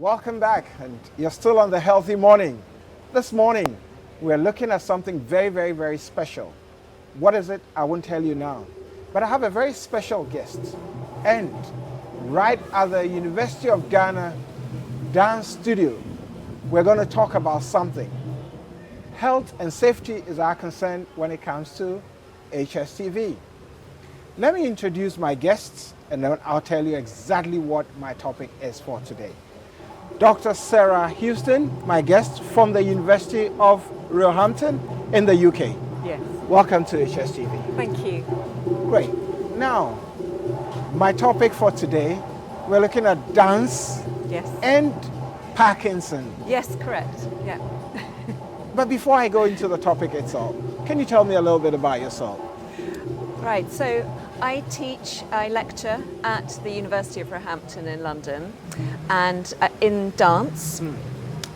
Welcome back, and you're still on the Healthy Morning. This morning, we're looking at something very, very, very special. What is it? I won't tell you now. But I have a very special guest. And right at the University of Ghana dance studio, we're going to talk about something. Health and safety is our concern when it comes to HSTV. Let me introduce my guests, and then I'll tell you exactly what my topic is for today. Dr. Sara Houston, my guest from the University of Roehampton in the UK. Yes. Welcome to HSTV. Thank you. Great. Now, my topic for today, we're looking at dance Yes. and Parkinson. Yes, correct. Yeah. But before I go into the topic itself, can you tell me a little bit about yourself? Right. So I lecture at the University of Roehampton in London, and in dance.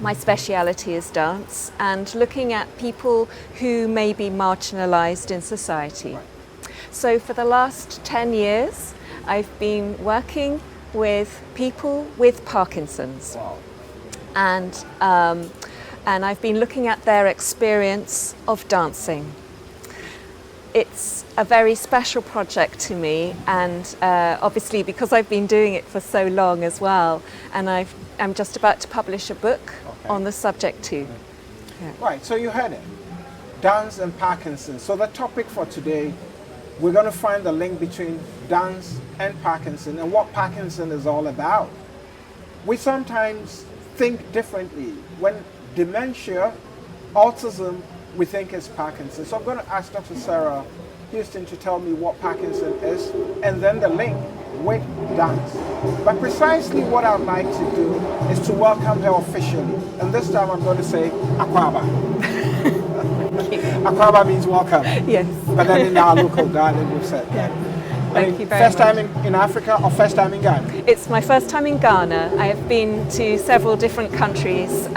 My speciality is dance and looking at people who may be marginalised in society. Right. So for the last 10 years, I've been working with people with Parkinson's. Wow. And I've been looking at their experience of dancing. It's a very special project to me, and obviously because I've been doing it for so long as well, and I'm just about to publish a book on the subject too. Yeah. Right, so you heard it. Dance and Parkinson. So the topic for today, we're going to find the link between dance and Parkinson and what Parkinson is all about. We sometimes think differently. When dementia, autism, we think it's Parkinson. So I'm going to ask Dr. Sara Houston to tell me what Parkinson is and then the link with dance. But precisely what I'd like to do is to welcome her officially. And this time I'm going to say Akwaba. Akwaba means welcome. Yes. But then in our local dialect we've said that. Thank you very first much. time in Africa or first time in Ghana? It's my first time in Ghana. I have been to several different countries,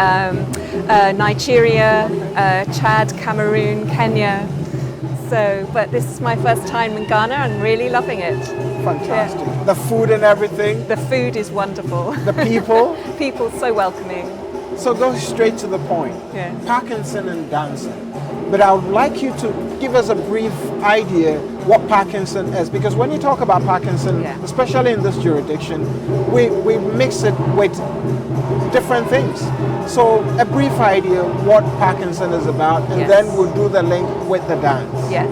Nigeria, Chad, Cameroon, Kenya. But this is my first time in Ghana. I'm really loving it. Fantastic. Yeah. The food and everything? The food is wonderful. The people? People so welcoming. So go straight to the point. Yes. Parkinson and dancing. But I would like you to give us a brief idea what Parkinson is, because when you talk about Parkinson, especially in this jurisdiction, we mix it with different things. So a brief idea what Parkinson is about, and then we'll do the link with the dance. Yes.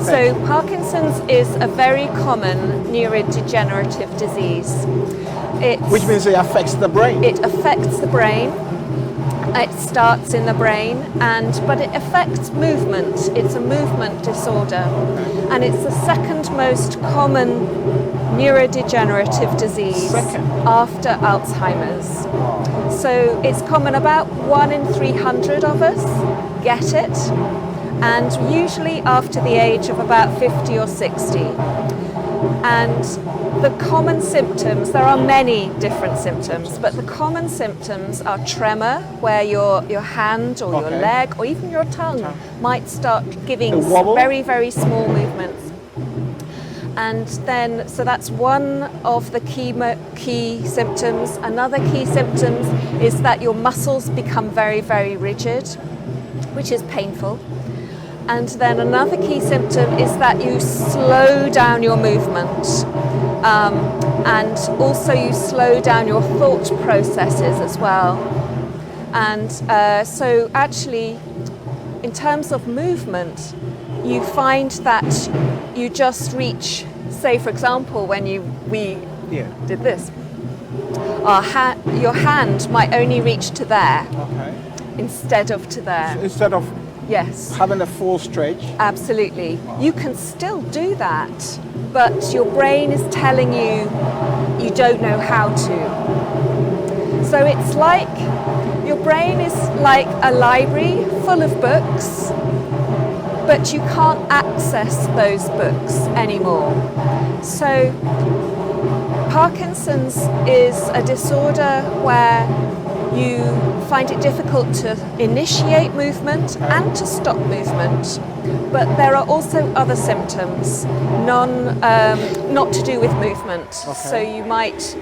So Parkinson's is a very common neurodegenerative disease. Which means it affects the brain. It affects the brain. It starts in the brain, but it affects movement. It's a movement disorder, and it's the second most common neurodegenerative disease after Alzheimer's. So it's common. About 1 in 300 of us get it, and usually after the age of about 50 or 60. And the common symptoms, there are many different symptoms, but the common symptoms are tremor, where your hand or your leg or even your tongue might start giving very, very small movements. And then, so that's one of the key symptoms. Another key symptom is that your muscles become very, very rigid, which is painful. And then another key symptom is that you slow down your movement, and also you slow down your thought processes as well. And so actually, in terms of movement, you find that you just reach, say for example, when we did this, your hand might only reach to there instead of to there. So instead of having a full stretch? Absolutely. Wow. You can still do that, but your brain is telling you you don't know how to. So it's like your brain is like a library full of books, but you can't access those books anymore. So Parkinson's is a disorder where you find it difficult to initiate movement and to stop movement. But there are also other symptoms, not to do with movement. So you might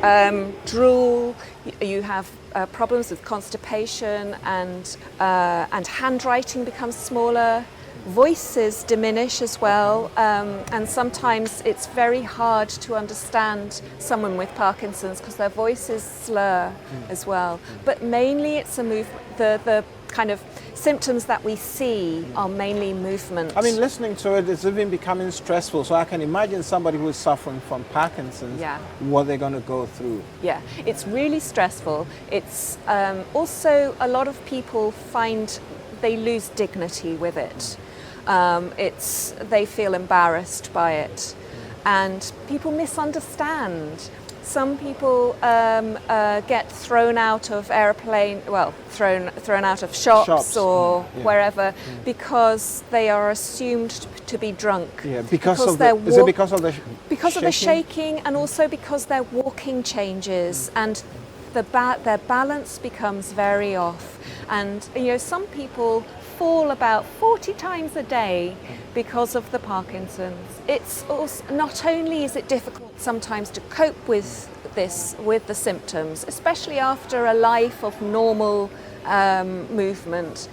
drool, you have problems with constipation, and handwriting becomes smaller. Voices diminish as well, and sometimes it's very hard to understand someone with Parkinson's because their voices slur as well. But mainly it's a the kind of symptoms that we see are mainly movement. I mean, listening to it is even becoming stressful. So I can imagine somebody who is suffering from Parkinson's, what they're going to go through. Yeah, it's really stressful. It's also a lot of people find they lose dignity with it. They feel embarrassed by it, and people misunderstand. Some people get thrown out of thrown out of shops or wherever because they are assumed to be drunk. Yeah, because of the shaking, and also because their walking changes and their balance becomes very off. And some people fall about 40 times a day because of the Parkinson's. It's also, not only is it difficult sometimes to cope with the symptoms, especially after a life of normal movement,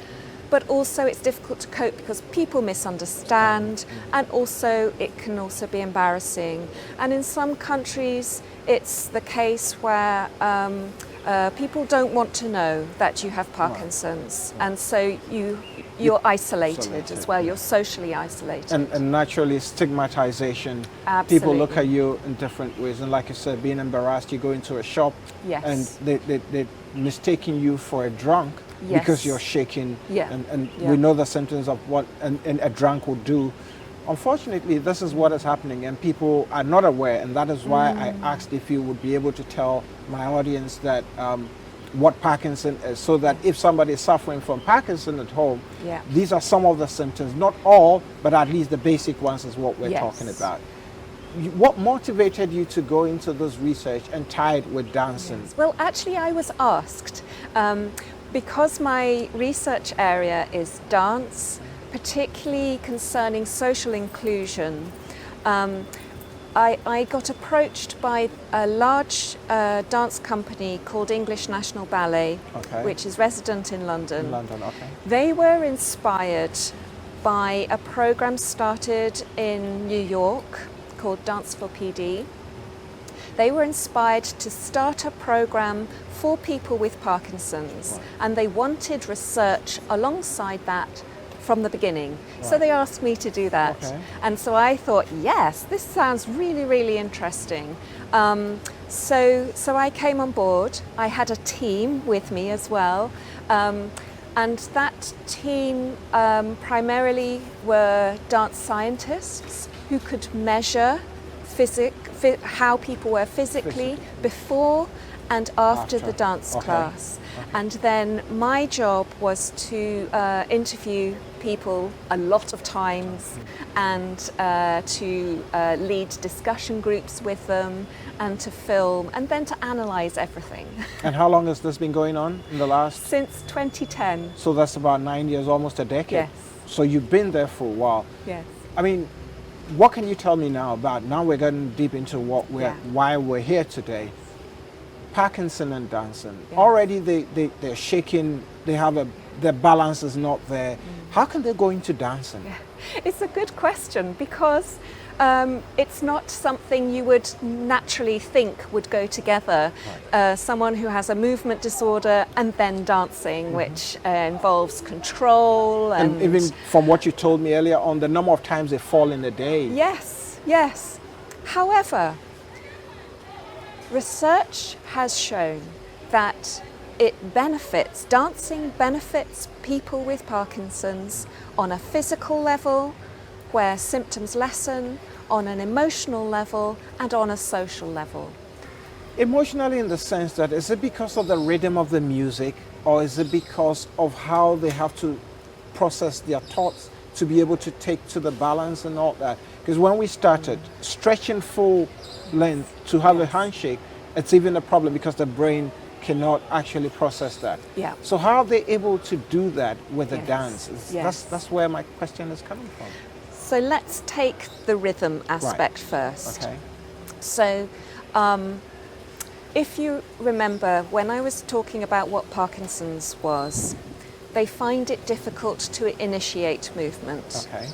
but also it's difficult to cope because people misunderstand, and also it can also be embarrassing. And in some countries it's the case where people don't want to know that you have Parkinson's, and so you're isolated as well. You're socially isolated. And naturally, stigmatization. Absolutely. People look at you in different ways, and like you said, being embarrassed. You go into a shop, and they're mistaking you for a drunk because you're shaking. And we know the symptoms of what a drunk would do. Unfortunately, this is what is happening, and people are not aware, and that is why I asked if you would be able to tell my audience that what Parkinson is, so that if somebody is suffering from Parkinson at home, these are some of the symptoms, not all, but at least the basic ones is what we're talking about. What motivated you to go into this research and tie it with dancing? Yes. Well, actually, I was asked, because my research area is dance, particularly concerning social inclusion. I got approached by a large dance company called English National Ballet, which is resident in London. They were inspired by a program started in New York called Dance for PD. They were inspired to start a program for people with Parkinson's, and they wanted research alongside that from the beginning. So they asked me to do that. And so I thought, yes, this sounds really, really interesting. So I came on board. I had a team with me as well. And that team primarily were dance scientists who could measure how people were physically before and after the dance class. And then my job was to interview people a lot of times, and to lead discussion groups with them, and to film, and then to analyse everything. And how long has this been going on in the last? Since 2010. So that's about 9 years, almost a decade. Yes. So you've been there for a while. Yes. I mean, what can you tell me now about, now we're getting deep into why we're here today. Parkinson and dancing. Already they're shaking, their balance is not there. How can they go into dancing? It's a good question, because it's not something you would naturally think would go together. Someone who has a movement disorder and then dancing, which involves control. And even from what you told me earlier on, the number of times they fall in a day. Yes, yes. However, research has shown that dancing benefits people with Parkinson's on a physical level, where symptoms lessen, on an emotional level, and on a social level. Emotionally, in the sense that, is it because of the rhythm of the music, or is it because of how they have to process their thoughts to be able to take to the balance and all that? Because when we started, stretching full length to have a handshake, it's even a problem because the brain cannot actually process that. So how are they able to do that with the dance? That's where my question is coming from. So let's take the rhythm aspect first. So if you remember, when I was talking about what Parkinson's was, they find it difficult to initiate movement. Okay.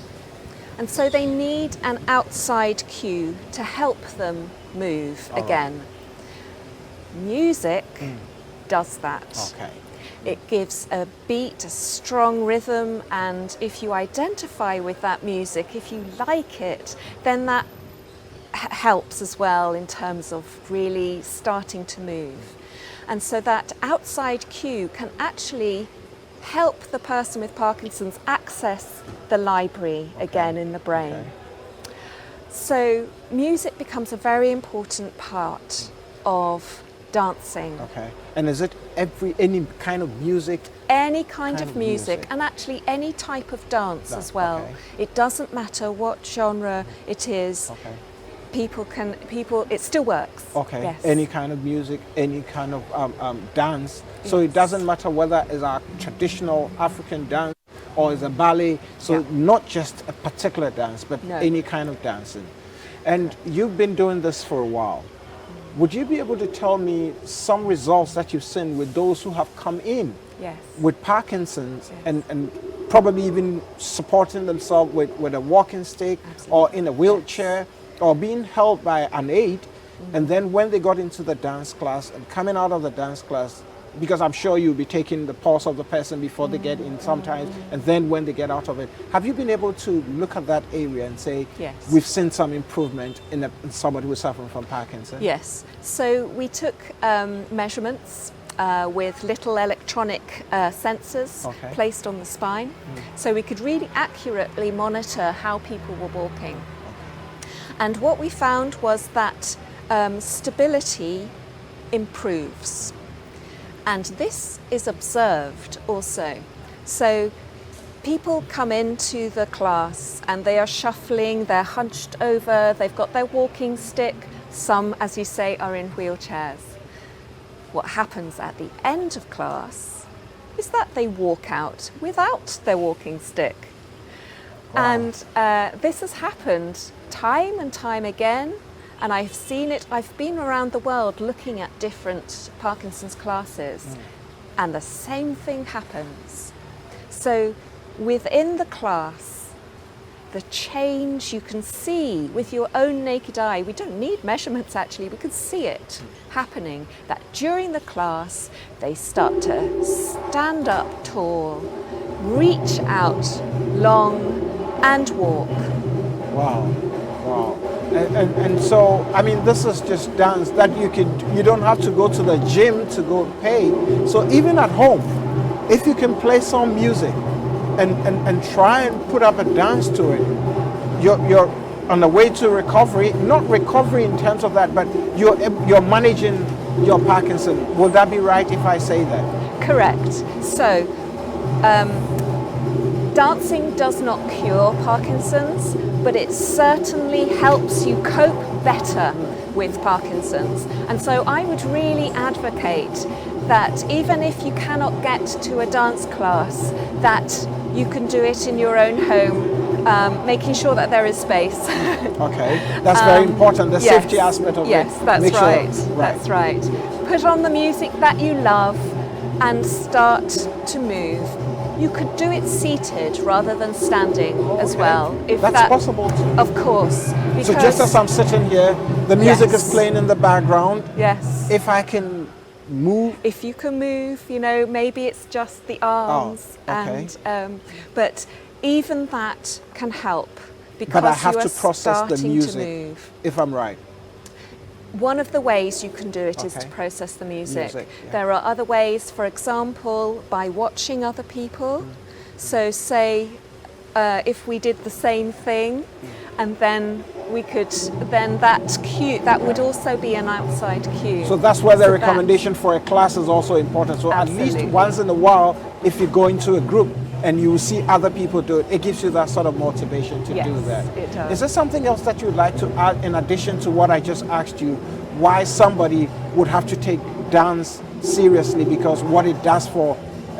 And so they need an outside cue to help them move again. Music does that. Okay. It gives a beat, a strong rhythm, and if you identify with that music, if you like it, then that helps as well in terms of really starting to move. And so that outside cue can actually help the person with Parkinson's access the library again in the brain. Okay. So music becomes a very important part of dancing. Okay. And is it any kind of music? Any kind of music, and actually any type of dance as well. Okay. It doesn't matter what genre it is. Okay. It still works. Okay. Yes. Any kind of music, any kind of dance. So it doesn't matter whether it's a traditional African dance or it's a ballet. So not just a particular dance, but any kind of dancing. And you've been doing this for a while. Would you be able to tell me some results that you've seen with those who have come in with Parkinson's and probably even supporting themselves with a walking stick or in a wheelchair or being held by an aide, and then when they got into the dance class and coming out of the dance class, because I'm sure you'll be taking the pulse of the person before they get in sometimes, and then when they get out of it, have you been able to look at that area and say, we've seen some improvement in somebody who's suffering from Parkinson? Yes. So we took measurements with little electronic sensors placed on the spine, so we could really accurately monitor how people were walking. And what we found was that stability improves. And this is observed also. So people come into the class and they are shuffling, they're hunched over, they've got their walking stick. Some, as you say, are in wheelchairs. What happens at the end of class is that they walk out without their walking stick. Wow. And this has happened time and time again, and I've seen it. I've been around the world looking at different Parkinson's classes, and the same thing happens. So within the class, the change you can see with your own naked eye, we don't need measurements actually, we can see it happening, that during the class they start to stand up tall, reach out long, and walk. Wow, wow. And so, I mean, this is just dance that you don't have to go to the gym to go pay. So even at home, if you can play some music and try and put up a dance to it, you're on the way to recovery. Not recovery in terms of that, but you're managing your Parkinson. Would that be right if I say that? Correct. So dancing does not cure Parkinson's, but it certainly helps you cope better with Parkinson's. And so I would really advocate that even if you cannot get to a dance class, that you can do it in your own home, making sure that there is space. Okay, that's very important, the safety aspect of it. Yes, that's Make right. Sure. That's right. Put on the music that you love and start to move. You could do it seated rather than standing as well. If that's possible too. Of course. So just as I'm sitting here, the music is playing in the background. Yes. If I can move. If you can move, maybe it's just the arms. But even that can help because but I have you are to process the music to move. if I'm right. One of the ways you can do it is to process the music. There are other ways, for example, by watching other people. So say if we did the same thing and then we could, then that cue, that would also be an outside cue. So that's where the recommendation for a class is also important. So at least once in a while, if you go into a group and you see other people do it, it gives you that sort of motivation to do that. It does. Is there something else that you'd like to add in addition to what I just asked you? Why somebody would have to take dance seriously, because what it does for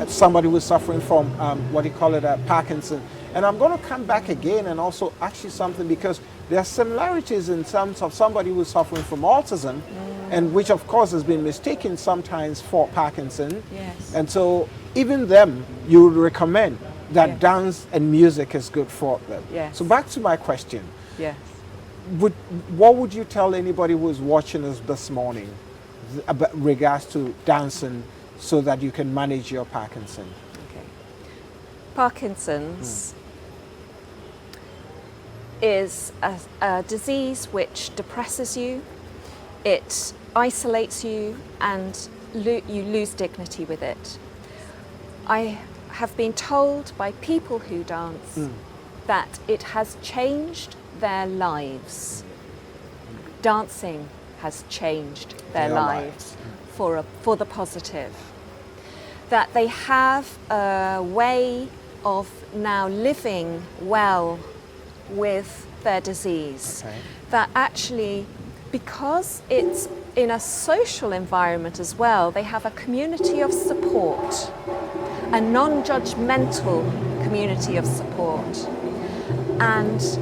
somebody who's suffering from what do you call it, Parkinson, And I'm going to come back again and also ask you something, because there are similarities in terms of somebody who's suffering from autism, and which of course has been mistaken sometimes for Parkinson. Yes. And so even them, you would recommend that Yes. dance and music is good for them. Yes. So back to my question. Yes. What would you tell anybody who is watching us this morning about regards to dancing so that you can manage your Parkinson? Okay. Parkinson's is a disease which depresses you, it isolates you, and you lose dignity with it. I have been told by people who dance that it has changed their lives. Dancing has changed their lives for the positive. That they have a way of now living well with their disease. Okay. That actually, because it's in a social environment as well, they have a community of support, a non-judgmental community of support, and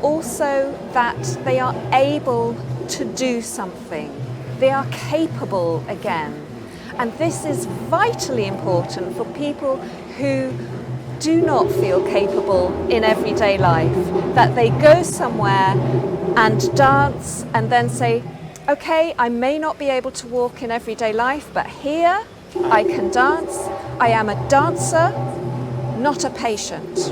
also that they are able to do something. They are capable again. And this is vitally important for people who do not feel capable in everyday life, that they go somewhere and dance and then say, okay, I may not be able to walk in everyday life, but here I can dance. I am a dancer, not a patient.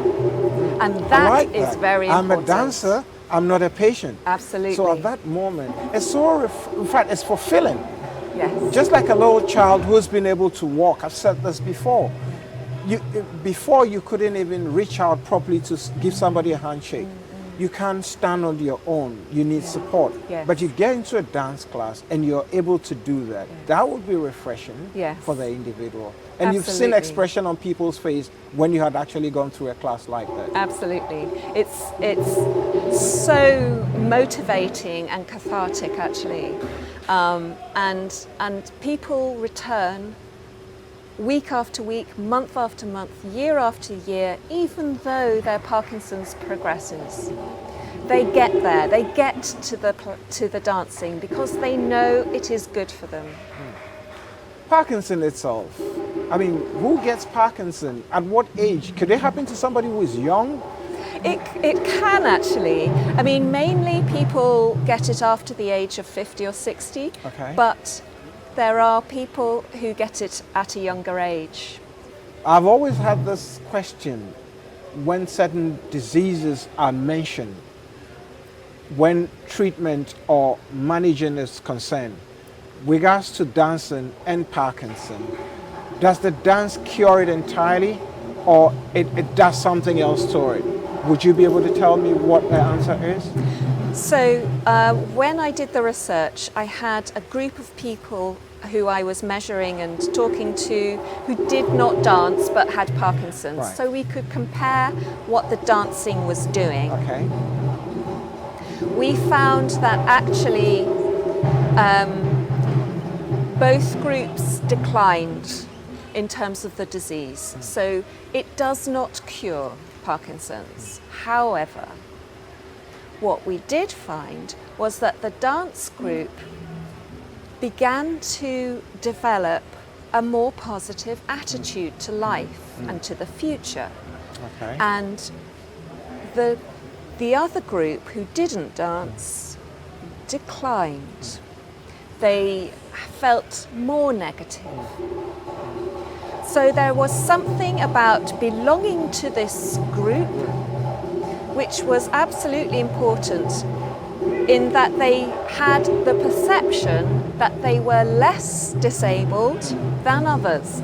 And that is very important. I'm a dancer, I'm not a patient. Absolutely. So at that moment, it's so, in fact, it's fulfilling. Yes. Just like a little child who's been able to walk. I've said this before. Before you couldn't even reach out properly to give somebody a handshake. You can't stand on your own. You need support. Yes. But you get into a dance class and you're able to do that. Yes. That would be refreshing Yes. for the individual. And you've Absolutely. seen expression on people's face when you had actually gone through a class like that. Absolutely. It's so motivating and cathartic, actually. And people return week after week, month after month, year after year, even though their Parkinson's progresses. They get there, they get to the dancing because they know it is good for them. Parkinson itself, I mean, who gets Parkinson? At what age? Could it happen to somebody who is young? It can actually. I mean, mainly people get it after the age of 50 or 60, Okay. but there are people who get it at a younger age. I've always had this question when certain diseases are mentioned, when treatment or managing is concerned. Regards to dancing and Parkinson, does the dance cure it entirely, or it does something else to it? Would you be able to tell me what the answer is? So when I did the research, I had a group of people who I was measuring and talking to who did not dance but had Parkinson's. Right. So we could compare what the dancing was doing. Okay. We found that actually both groups declined in terms of the disease. So it does not cure Parkinson's. However, what we did find was that the dance group began to develop a more positive attitude to life and to the future. Okay. And the other group who didn't dance declined. They felt more negative. So there was something about belonging to this group which was absolutely important, in that they had the perception that they were less disabled than others,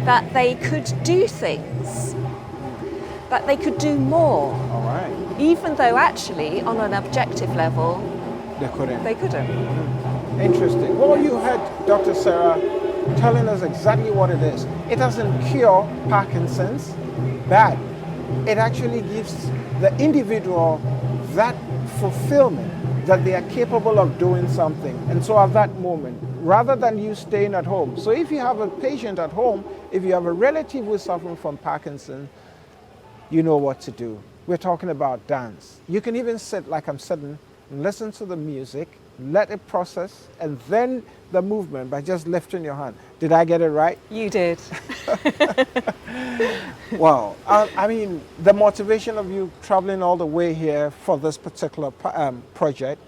that they could do things, that they could do more, All right. even though actually on an objective level They couldn't. they couldn't. Interesting. Well, you heard Dr. Sara telling us exactly what it is. It doesn't cure Parkinson's, but it actually gives the individual that fulfillment that they are capable of doing something. And so at that moment, rather than you staying at home. So if you have a patient at home, if you have a relative who is suffering from Parkinson, you know what to do. We're talking about dance. You can even sit like I'm sitting and listen to the music, let it process, and then the movement by just lifting your hand. Did I get it right? You did. Wow. I mean, the motivation of you traveling all the way here for this particular project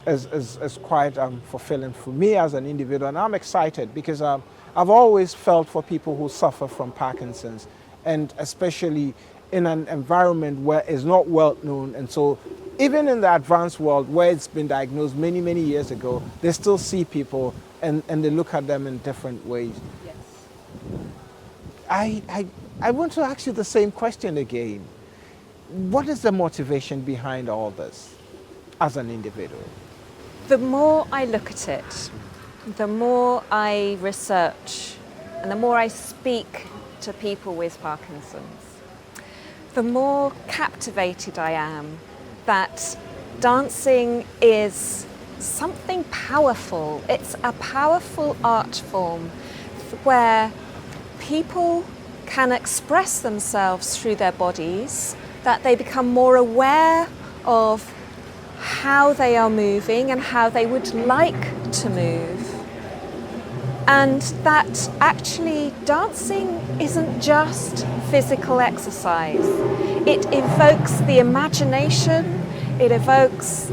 is quite fulfilling for me as an individual, and I'm excited because I've always felt for people who suffer from Parkinson's, and especially in an environment where it's not well known. And so even in the advanced world where it's been diagnosed many, many years ago, they still see people and they look at them in different ways. Yes. I want to ask you the same question again. What is the motivation behind all this as an individual? The more I look at it, the more I research, and the more I speak to people with Parkinson's, the more captivated I am that dancing is something powerful. It's a powerful art form where people can express themselves through their bodies, that they become more aware of how they are moving and how they would like to move. And that actually dancing isn't just physical exercise. It evokes the imagination, it evokes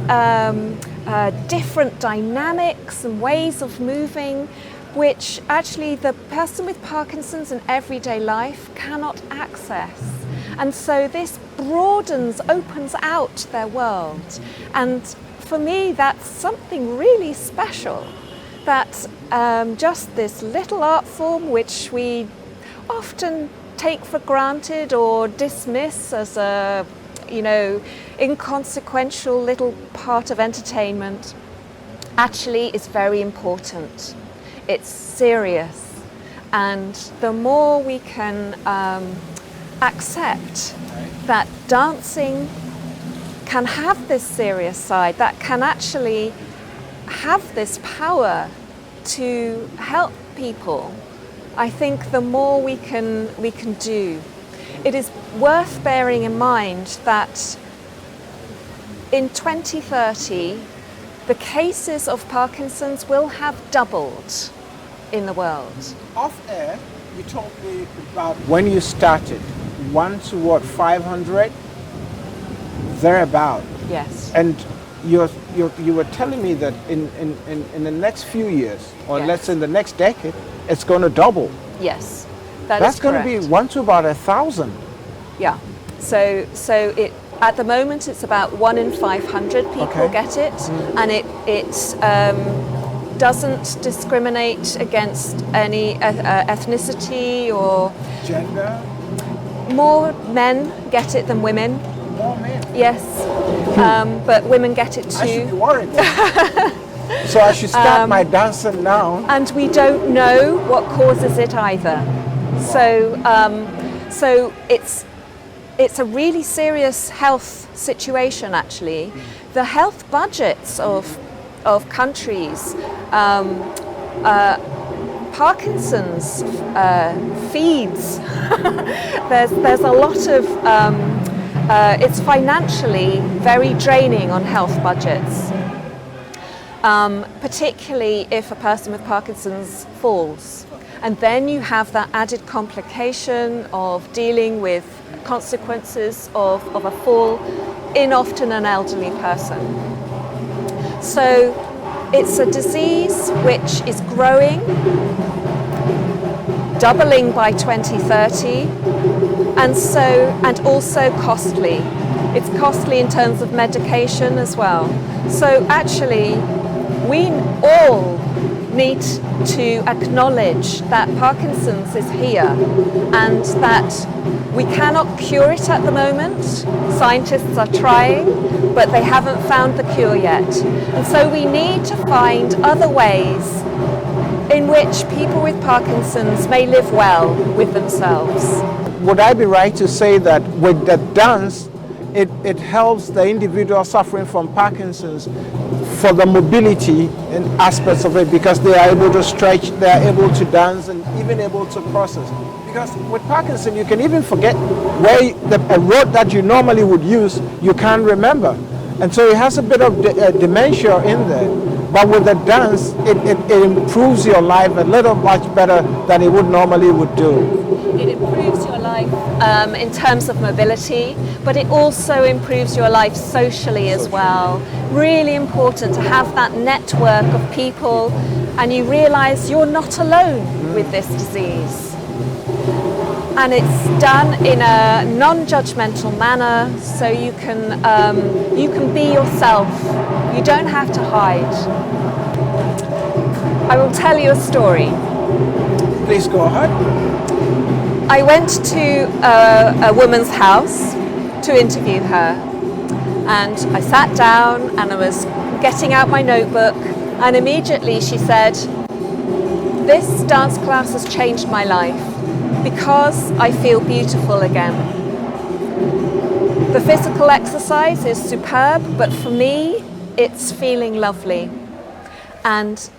different dynamics and ways of moving, which actually the person with Parkinson's in everyday life cannot access. And so this broadens, opens out their world. And for me, that's something really special. That just this little art form, which we often take for granted or dismiss as a, inconsequential little part of entertainment, actually is very important. It's serious. And the more we can accept that dancing can have this serious side, that can actually have this power to help people, I think the more we can do. It is worth bearing in mind that in 2030 the cases of Parkinson's will have doubled in the world. Off air, you told me about when you started, 1 to 500, thereabout. Yes. And you were telling me that in the next few years, or Yes. let's say in the next decade, it's going to double. Yes, That's going to be 1 to about 1,000. Yeah. So it at the moment it's about 1 in 500 people Okay. get it, and it doesn't discriminate against any ethnicity or. Gender? More men get it than women. More men. Yes, but women get it I should be too. worried. So I should start my dancing now. And we don't know what causes it either. So it's a really serious health situation actually. The health budgets of countries, Parkinson's feeds. there's a lot of it's financially very draining on health budgets, particularly if a person with Parkinson's falls. And then you have that added complication of dealing with consequences of a fall in often an elderly person. So it's a disease which is growing, doubling by 2030, and also costly. It's costly in terms of medication as well. So actually, we all need to acknowledge that Parkinson's is here and that we cannot cure it at the moment. Scientists are trying, but they haven't found the cure yet. And so we need to find other ways in which people with Parkinson's may live well with themselves. Would I be right to say that with the dance, it helps the individual suffering from Parkinson's for the mobility and aspects of it, because they are able to stretch, they are able to dance, and even able to process? Because with Parkinson, you can even forget a road that you normally would use, you can't remember. And so it has a bit of dementia in there. But with the dance, it improves your life a little much better than it would normally would do. It improves your life in terms of mobility, but it also improves your life socially as well. Really important to have that network of people, and you realize you're not alone with this disease. And it's done in a non-judgmental manner, so you can be yourself. You don't have to hide. I will tell you a story. Please go ahead. I went to a woman's house to interview her, and I sat down and I was getting out my notebook, and immediately she said, "This dance class has changed my life because I feel beautiful again. The physical exercise is superb, but for me, it's feeling lovely." And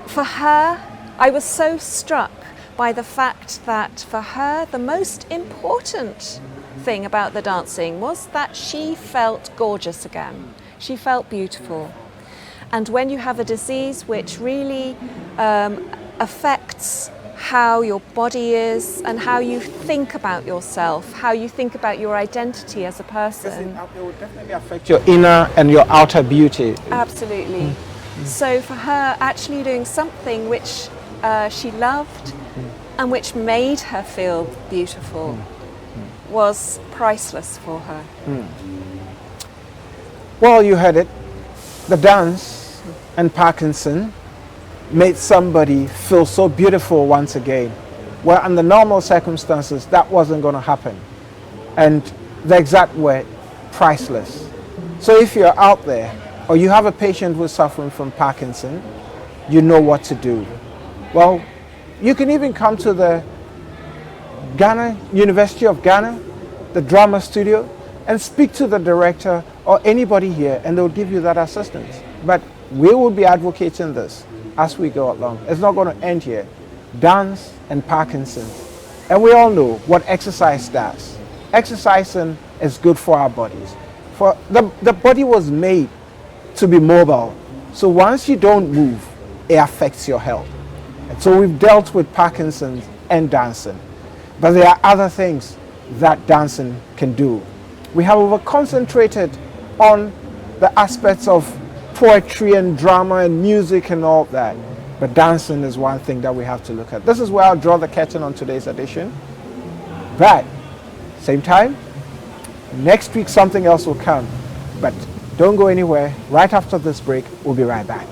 for her, I was so struck by the fact that for her, the most important thing about the dancing was that she felt gorgeous again. She felt beautiful. And when you have a disease which really affects how your body is and how you think about yourself, how you think about your identity as a person. It will definitely affect your inner and your outer beauty. Absolutely. So for her, actually doing something which she loved and which made her feel beautiful was priceless for her. Well, you heard it. The dance and Parkinson made somebody feel so beautiful once again. Well, under normal circumstances, that wasn't going to happen. And the exact word, priceless. So if you're out there, or you have a patient who's suffering from Parkinson, you know what to do. Well, you can even come to the University of Ghana, the drama studio, and speak to the director or anybody here, and they'll give you that assistance. But we will be advocating this as we go along. It's not going to end here. Dance and Parkinson. And we all know what exercise does. Exercising is good for our bodies. For the body was made to be mobile. So once you don't move, it affects your health. And so we've dealt with Parkinson's and dancing. But there are other things that dancing can do. We have over-concentrated on the aspects of poetry and drama and music and all that. But dancing is one thing that we have to look at. This is where I'll draw the curtain on today's edition. But, same time, next week something else will come. But don't go anywhere. Right after this break, we'll be right back.